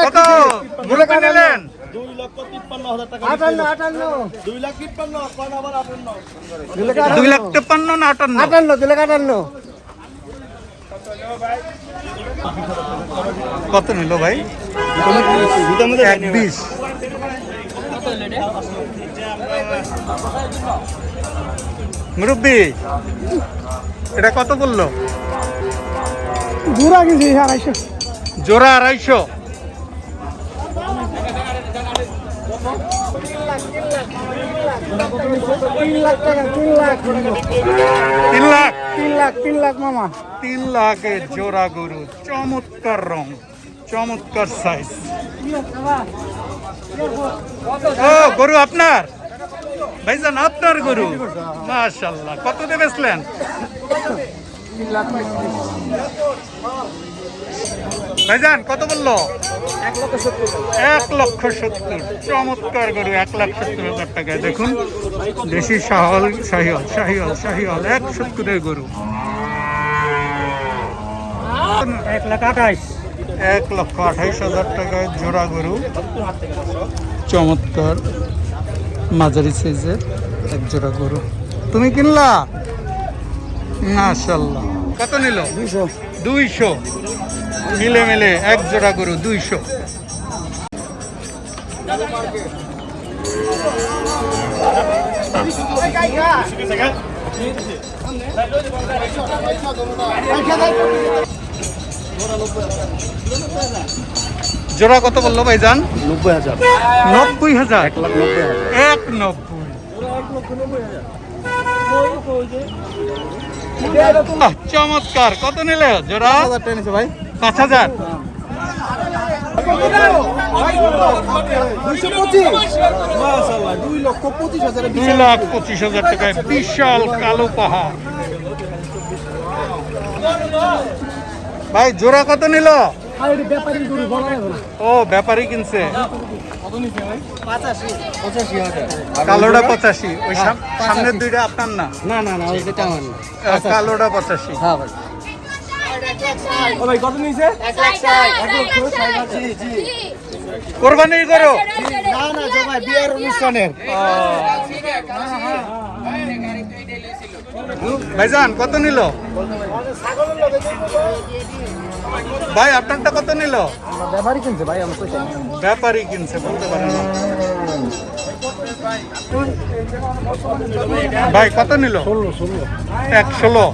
কত মুরব্বি নিলেন? 2,53,000 টাকা। 2,53,000 না 58? কত নিল ভাই? 120। মুরব্বি এটা কত বললো? জোড়া গেছে 250। জোড়া 250। তিন লাখ মামা। 3 লাখের জোড়া গরু, চমৎকার রং, চমৎকার সাইজ। ও গরু আপনার ভাইজান? আপনার গরু, মাশাআল্লাহ। কত দিয়ে বেচলেন? 3,70,000। ভাইজান কত বললো? 1,70,000। চমৎকার গরু, 1,70,000 টাকায়। দেখুন দেশি শাহিওয়াল, শাহিওয়াল শাহিওয়াল শাহিওয়াল 1,70,000 গরু। 1,28,000 টাকায় জোড়া গরু, চমৎকার মাঝারি সাইজের এক জোড়া গরু। তুমি কিনলা? মাশাআল্লাহ। কত নিল? 200। মিলে মিলে এক জোড়া গরু 200। জোড়া কত বললো ভাইজান? 90,000। 90,000। 1,90,000। 1,90,000। চমৎকার। কত নিলে জোড়া? 5,000 ভাই। 5,000। 2,25,000 টাকায় বিশাল কালো পাহাড়। ভাই জোড়া কত নিল? ও ব্যাপারী কিনছে। কালোটা 85। ওই সামনের দুইটা আপনার না? না, কালোটা 85। হ্যাঁ ভাই। ও ভাই কত নিছে? 1,60,000। কোরবানি করো? না ভাই, বিয়ের অনুষ্ঠানের। ভাইজান কত নিল? ভাই আপনারটা কত নিল? ব্যাপারই কিনছে ভাই, আমার পয়সা। ব্যাপারী কিনছে, বলতে পারেন না। ভাই কত নিল? 1,16,000।